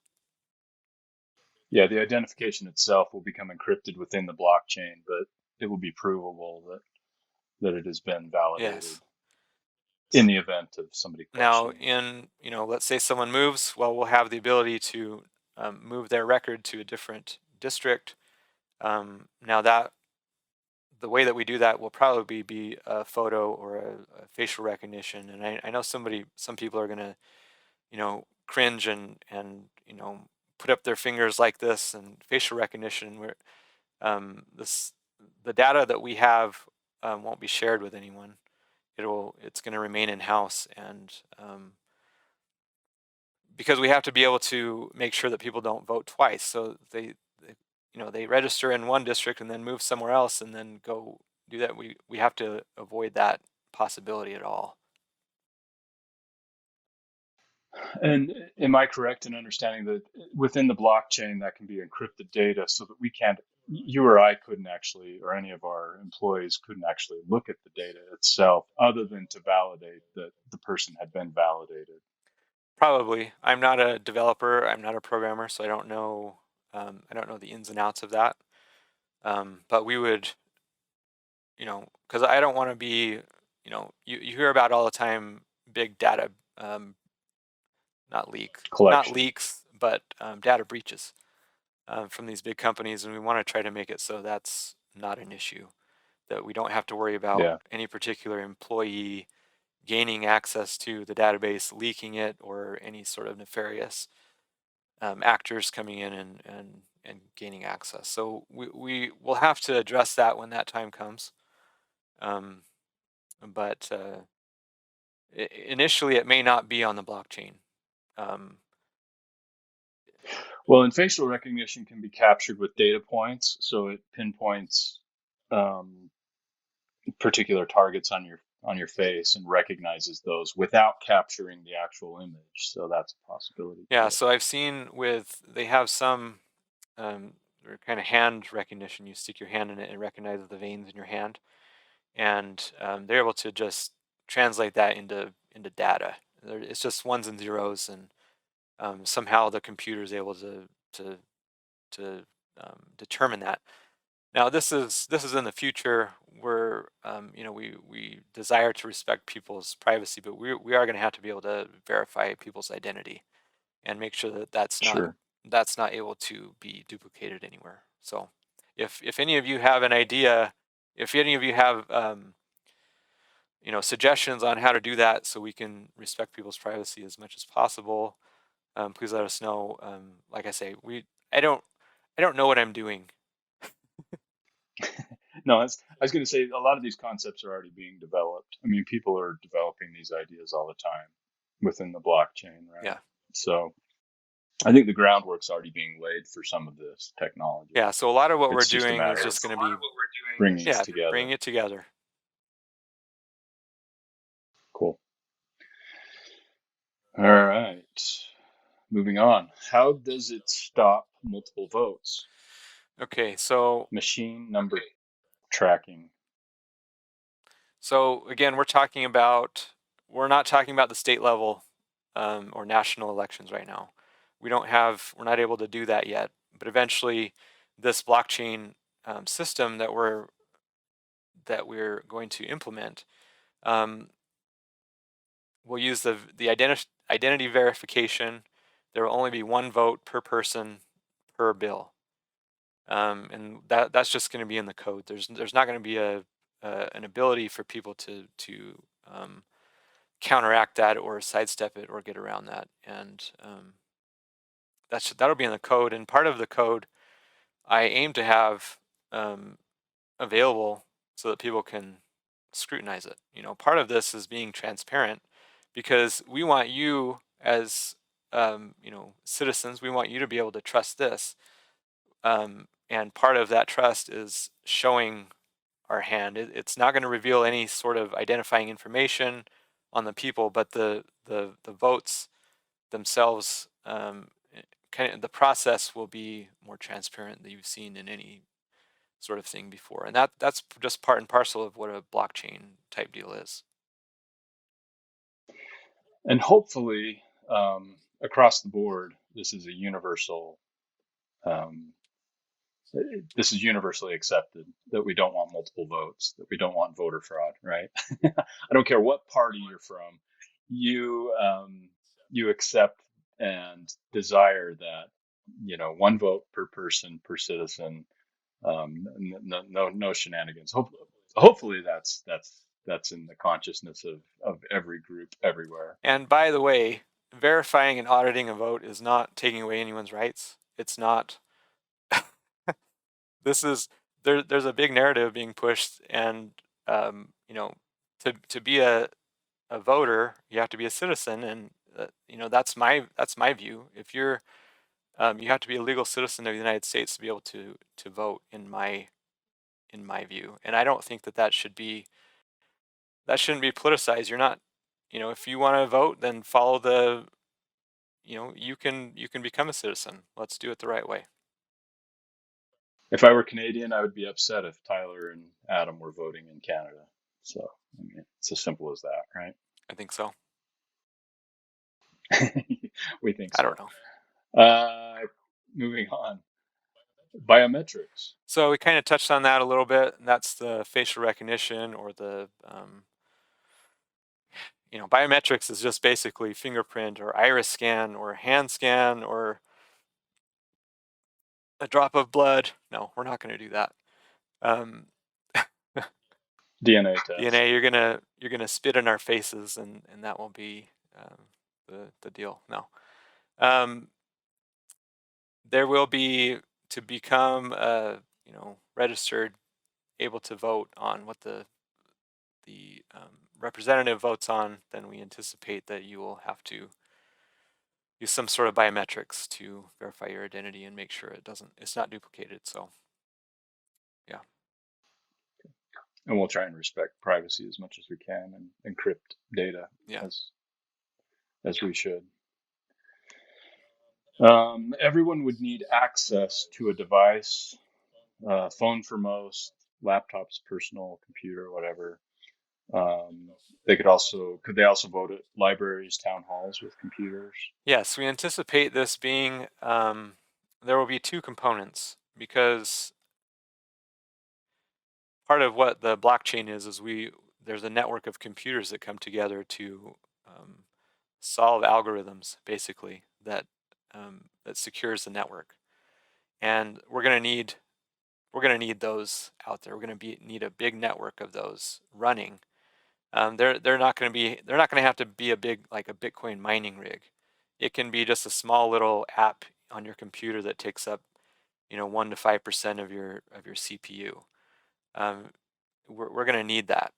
Yeah, the identification itself will become encrypted within the blockchain, but it will be provable that it has been validated Yes. in the event of somebody Now, questioning it. let's say someone moves, well, we'll have the ability to move their record to a different district. Now that the way that we do that will probably be a photo or a facial recognition, and I know some people are gonna, cringe and put up their fingers like this and facial recognition. Where this the data that we have won't be shared with anyone. It's going to remain in house, and because we have to be able to make sure that people don't vote twice. So they register in one district and then move somewhere else and then go do that. We have to avoid that possibility at all. And am I correct in understanding that within the blockchain that can be encrypted data so that we can't, you or I couldn't actually, or any of our employees couldn't actually look at the data itself other than to validate that the person had been validated? Probably. I'm not a developer. I'm not a programmer, so I don't know. I don't know the ins and outs of that. But we would, because I don't want to be, you hear about all the time big data, not Collection. leaks, but data breaches from these big companies, and we want to try to make it so that's not an issue. That we don't have to worry about Yeah. any particular employee gaining access to the database, leaking it, or any sort of nefarious actors coming in and gaining access. So we will have to address that when that time comes. Um, but initially it may not be on the blockchain. Um, Well, and facial recognition can be captured with data points, so it pinpoints um, particular targets on your face and recognizes those without capturing the actual image. So that's a possibility yeah, too. so I've seen they have some or kind of hand recognition. You stick your hand in it, and it recognizes the veins in your hand, and they're able to just translate that into data. It's just ones and zeros, and somehow the computer is able to to determine that. Now, this is in the future where we desire to respect people's privacy, but we are going to have to be able to verify people's identity and make sure that Sure. that's not able to be duplicated anywhere. So, if any of you have an idea, if any of you have suggestions on how to do that, so we can respect people's privacy as much as possible, please let us know. Like I say, I don't know what I'm doing. No, I was going to say a lot of these concepts are already being developed. I mean, people are developing these ideas all the time within the blockchain, right? Yeah, So I think the groundwork's already being laid for some of this technology. yeah. So a lot of what we're It's just a doing is matter just of going to be, bringing it yeah, together. bringing it together. Cool. All right. Moving on. How does it stop multiple votes? Okay, so Machine number tracking. again, we're not talking about the state level or national elections right now. We're not able to do that yet. But eventually, this blockchain system that we're going to implement um, will use the identity verification. There will only be one vote per person per bill, and that's just going to be in the code. There's not going to be an ability for people to counteract that or sidestep it or get around that, and that'll be in the code. And part of the code I aim to have um, available so that people can scrutinize it. Part of this is being transparent because we want you as citizens. We want you to be able to trust this, and part of that trust is showing our hand. It's not going to reveal any sort of identifying information on the people, but the votes themselves, kind of the process will be more transparent than you've seen in any sort of thing before, and that's just part and parcel of what a blockchain type deal is. And hopefully, across the board, um, this is universally accepted that we don't want multiple votes, that we don't want voter fraud, right? I don't care what party you're from, you accept and desire that one vote per person per citizen, no shenanigans. Hopefully that's in the consciousness of every group everywhere. And by the way, verifying and auditing a vote is not taking away anyone's rights. It's not. This is there's a big narrative being pushed, and um, you know, to be a voter, you have to be a citizen, and that's my view. If you're you have to be a legal citizen of the United States to be able to vote in my view, and I don't think that shouldn't be politicized. You're not, if you want to vote, then follow you can become a citizen. Let's do it the right way. If I were Canadian, I would be upset if Tyler and Adam were voting in Canada. So, I mean, it's as simple as that, I think so. right? We think I don't so. know. Uh, moving on. Biometrics. So we kind of touched on that a little bit. And that's the facial recognition, or biometrics is just basically fingerprint or iris scan or hand scan or a drop of blood. No, we're not going to do that. Um, DNA test. DNA, you're gonna spit in our faces, and that will be the deal. No, um, there will be, to become registered, able to vote on what the representative votes on, then we anticipate that you will have to use some sort of biometrics to verify your identity and make sure it's not duplicated. So, yeah. And we'll try and respect privacy as much as we can and encrypt data Yeah. as we should. Everyone would need access to a device, phone for most, laptops, personal computer, whatever. Could they also vote at libraries, town halls with computers? Yes, we anticipate this being, there will be two components, because part of what the blockchain is there's a network of computers that come together to solve algorithms, basically, that secures the network. And we're going to need those out there. We're going to need a big network of those running. They're not going to have to be a big, like a Bitcoin mining rig. It can be just a small little app on your computer that takes up, 1 to 5% of your CPU. We're going to need that.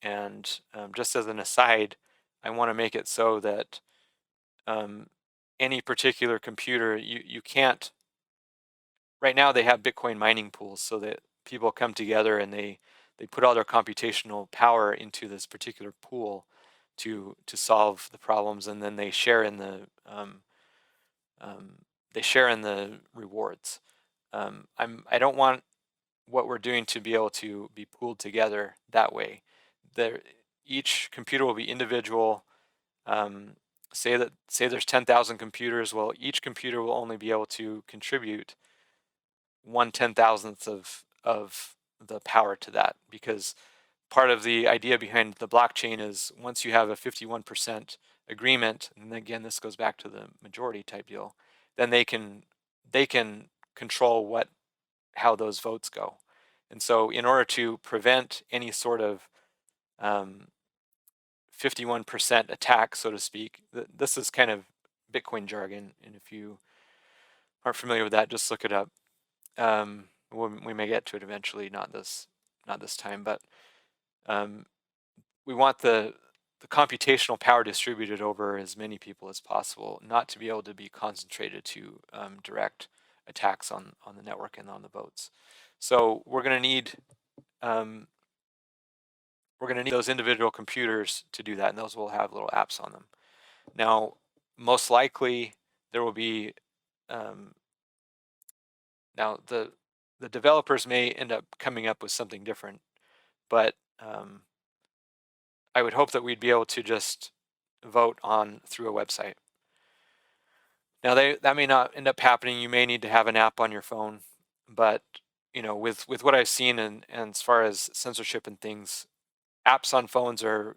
And just as an aside, I want to make it so that any particular computer, you can't. Right now, they have Bitcoin mining pools so that people come together and they put all their computational power into this particular pool to solve the problems, and then they share in the rewards. I don't want what we're doing to be able to be pooled together that way. Each computer will be individual. Say there's 10,000 computers. Well, each computer will only be able to contribute 1/10,000th of the power to that, because part of the idea behind the blockchain is once you have a 51% agreement, and again this goes back to the majority type deal, then they can control how those votes go. And so in order to prevent any sort of 51% attack, so to speak, this is kind of Bitcoin jargon, and if you aren't familiar with that, just look it up. We may get to it eventually, not this time, but we want the computational power distributed over as many people as possible, not to be able to be concentrated to direct attacks on the network and on the votes. So we're going to need those individual computers to do that, and those will have little apps on them. Now, most likely there will be now the developers may end up coming up with something different, but I would hope that we'd be able to just vote through a website. Now that may not end up happening. You may need to have an app on your phone, but with what I've seen and as far as censorship and things, apps on phones are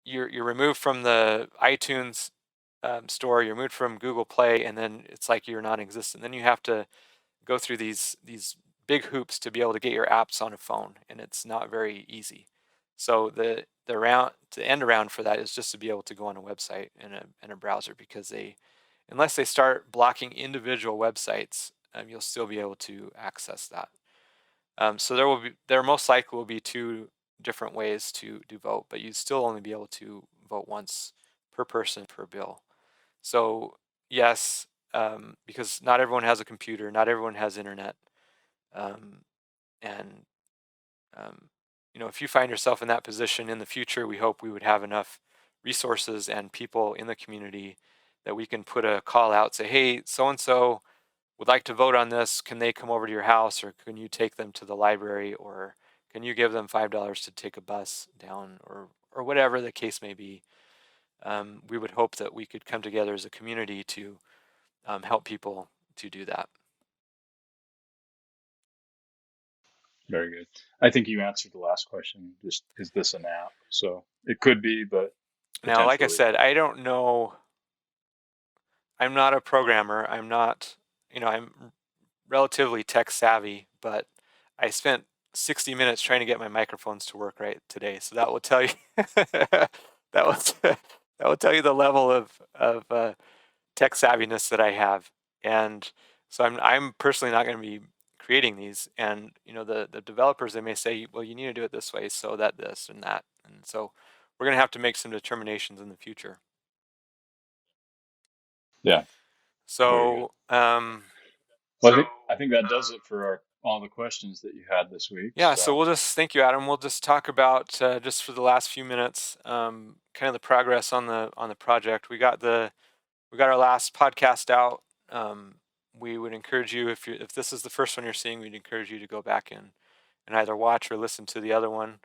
you're removed from the iTunes store, you're removed from Google Play, and then it's like you're non-existent. Then you have to go through these big hoops to be able to get your apps on a phone, and it's not very easy. So the end around for that is just to be able to go on a website and a browser, because unless they start blocking individual websites, you'll still be able to access that. So there most likely will be two different ways to vote, but you still only be able to vote once per person per bill. So yes, because not everyone has a computer, not everyone has internet, and if you find yourself in that position in the future, we hope we would have enough resources and people in the community that we can put a call out, say, hey, so and so would like to vote on this. Can they come over to your house, or can you take them to the library, or can you give them $5 to take a bus down, or whatever the case may be. We would hope that we could come together as a community to help people to do that. Very good. I think you answered the last question. Just, is this an app? So it could be, but Now, like I potentially. said, I don't know. I'm not a programmer. I'm not, I'm relatively tech savvy, but I spent 60 minutes trying to get my microphones to work right today. So that will tell you that will tell you the level of tech savviness that I have. And so I'm personally not going to be creating these. And the developers, they may say, well, you need to do it this way so that this and that. And so we're going to have to make some determinations in the future. Yeah, very good. So Well, I think that does it for all the questions that you had this week. yeah, so So we'll just, thank you, Adam. We'll just talk about, just for the last few minutes, kind of the progress on the project. We got our last podcast out. We would encourage you, if this is the first one you're seeing, we'd encourage you to go back and either watch or listen to the other one.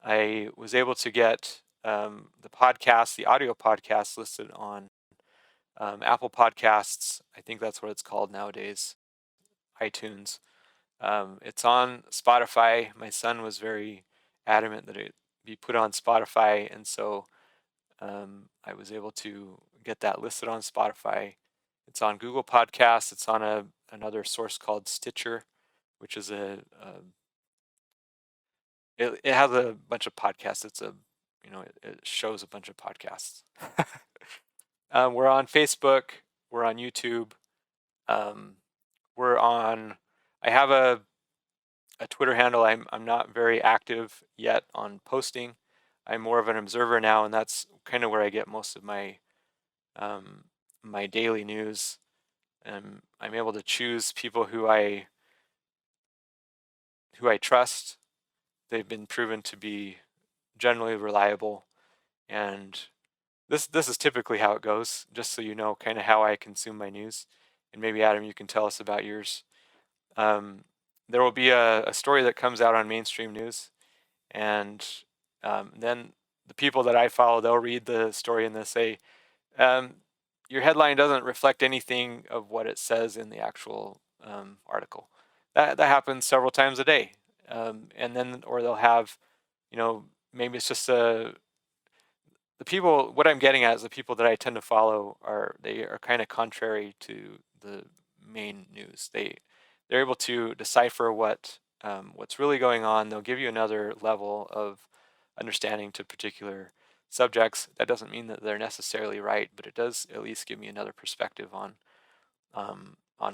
I was able to get the audio podcast listed on Apple Podcasts. I think that's what it's called nowadays, iTunes. It's on Spotify. My son was very adamant that it be put on Spotify, and so I was able to get that listed on Spotify. It's on Google Podcasts. It's on another source called Stitcher, which is it has a bunch of podcasts. It shows a bunch of podcasts. We're on Facebook. We're on YouTube. We're on. I have a Twitter handle. I'm not very active yet on posting. I'm more of an observer now, and that's kind of where I get most of my my daily news. I'm able to choose people who I trust. They've been proven to be generally reliable, and this is typically how it goes. Just so you know, kind of how I consume my news, and maybe Adam, you can tell us about yours. There will be a story that comes out on mainstream news, and then the people that I follow, they'll read the story and they'll say, your headline doesn't reflect anything of what it says in the actual article. That happens several times a day. And then, or they'll have, maybe it's just the people, what I'm getting at is the people that I tend to follow they are kind of contrary to the main news. They're able to decipher what's really going on. They'll give you another level of understanding to particular subjects. That doesn't mean that they're necessarily right, but it does at least give me another perspective on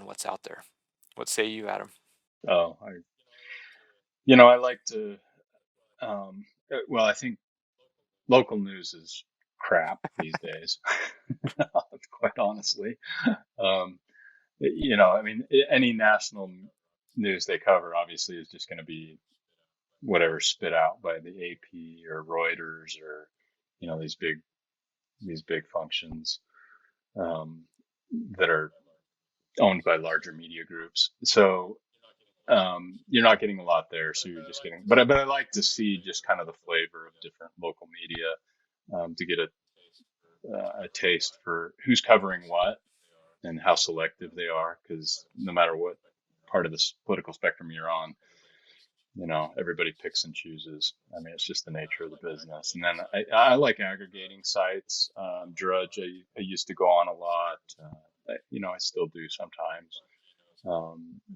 what's out there. What say you, Adam? oh, I like to. Well, I think local news is crap these days, quite honestly. Um, I mean, any national news they cover obviously is just going to be whatever spit out by the AP or Reuters or these big functions um, that are owned by larger media groups. So you're not getting a lot there. So you're just getting, but I like to see just kind of the flavor of different local media to get a taste for who's covering what and how selective they are. Because no matter what part of this political spectrum you're on, everybody picks and chooses. I mean, it's just the nature of the business. And then I like aggregating sites. Drudge, I used to go on a lot. I still do sometimes.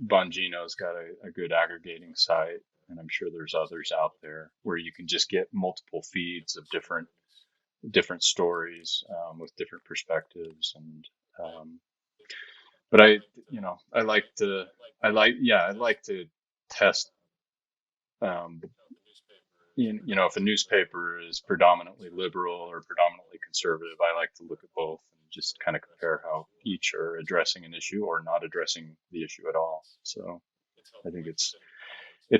Bongino's got a good aggregating site, and I'm sure there's others out there where you can just get multiple feeds of different stories with different perspectives. And but I like to test. Um, if a newspaper is predominantly liberal or predominantly conservative, I like to look at both and just kind of compare how each are addressing an issue or not addressing the issue at all. So I think it's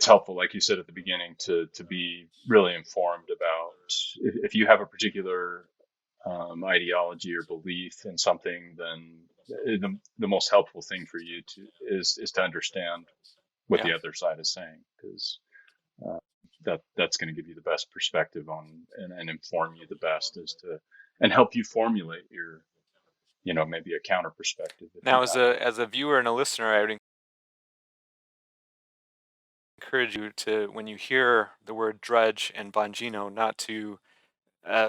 helpful, like you said at the beginning, to be really informed about if you have a particular ideology or belief in something, then the most helpful thing for you is to understand what Yeah. the other side is saying, because uh, that's going to give you the best perspective on and inform you the best as to and help you formulate your maybe a counter perspective if you Now, have one. as a viewer and a listener, I would encourage you to, when you hear the word Drudge and Bongino, not to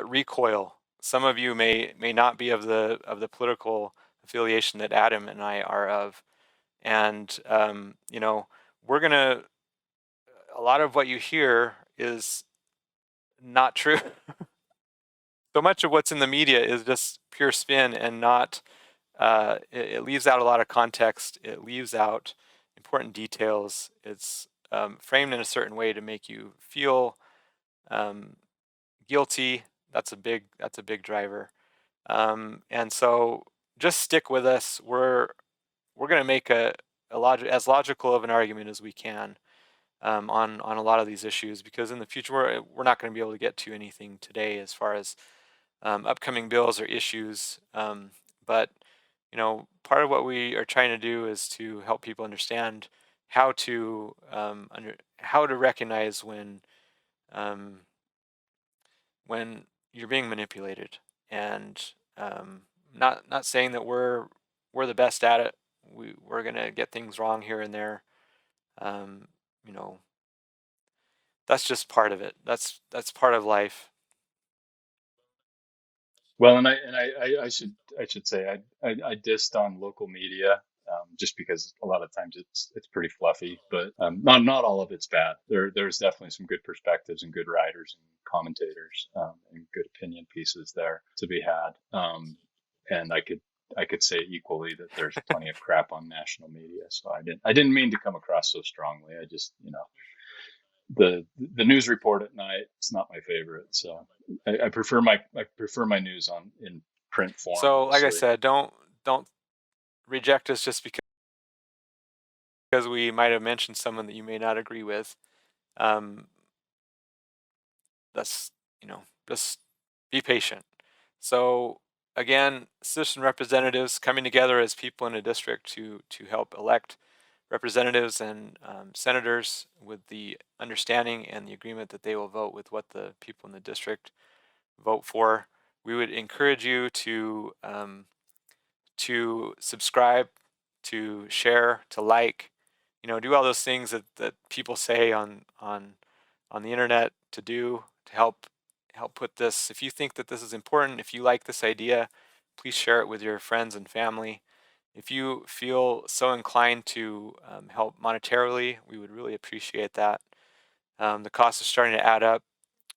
recoil. Some of you may not be of the political affiliation that Adam and I are of, and we're gonna. A lot of what you hear is not true. So much of what's in the media is just pure spin and not. It leaves out a lot of context. It leaves out important details. It's framed in a certain way to make you feel um, guilty. That's a big driver. And so just stick with us. We're going to make as logical of an argument as we can on a lot of these issues, because in the future we're not going to be able to get to anything today as far as upcoming bills or issues. But part of what we are trying to do is to help people understand how to recognize um, when you're being manipulated, and not saying that we're the best at it. We're gonna get things wrong here and there. Um, you know, that's just part of it. That's part of life. Well, and I should say I dissed on local media, just because a lot of times it's pretty fluffy, but not all of it's bad. There's definitely some good perspectives and good writers and commentators, and good opinion pieces there to be had. And I could say equally that there's plenty of crap on national media. So I didn't mean to come across so strongly. I just, the news report at night, it's not my favorite. So I prefer my news on in print form So, like I mostly. said, don't reject us just because we might have mentioned someone that you may not agree with. Um, that's just be patient. So again, citizen representatives coming together as people in a district to help elect representatives and senators with the understanding and the agreement that they will vote with what the people in the district vote for. We would encourage you to subscribe, to share, to like, do all those things that people say on the internet to do to help put this. If you think that this is important, if you like this idea, please share it with your friends and family. If you feel so inclined to help monetarily, we would really appreciate that. The cost is starting to add up.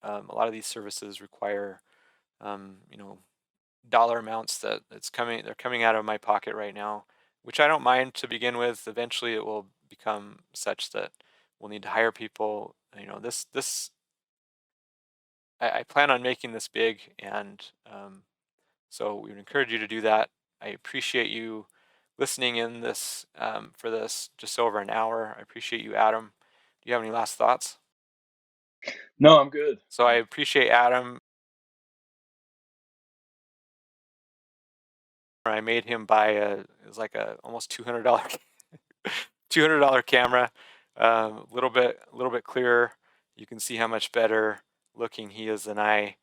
A lot of these services require, you know, dollar amounts they're coming out of my pocket right now, which I don't mind to begin with. Eventually, it will become such that we'll need to hire people. This I plan on making this big, and so we would encourage you to do that. I appreciate you listening in this for this just over an hour. I appreciate you, Adam. Do you have any last thoughts? No, I'm good. So I appreciate Adam. I made him buy it was like a almost $200 $200 camera, a little bit clearer. You can see how much better looking he is than I.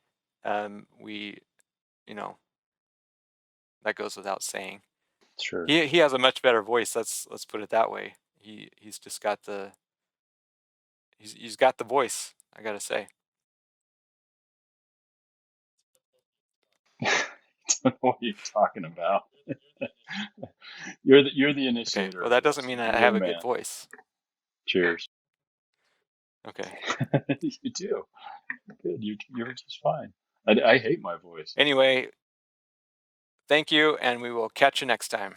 We, you know, that goes without saying. Sure. He has a much better voice. Let's put it that way. He's just got he's got the voice. I gotta say. I don't know what you're talking about. You're the Okay. initiator Well, of that doesn't this. mean I You're have the a good man. voice. Cheers. Okay. You do. Good. You're just fine. I hate my voice. Anyway, thank you, and we will catch you next time.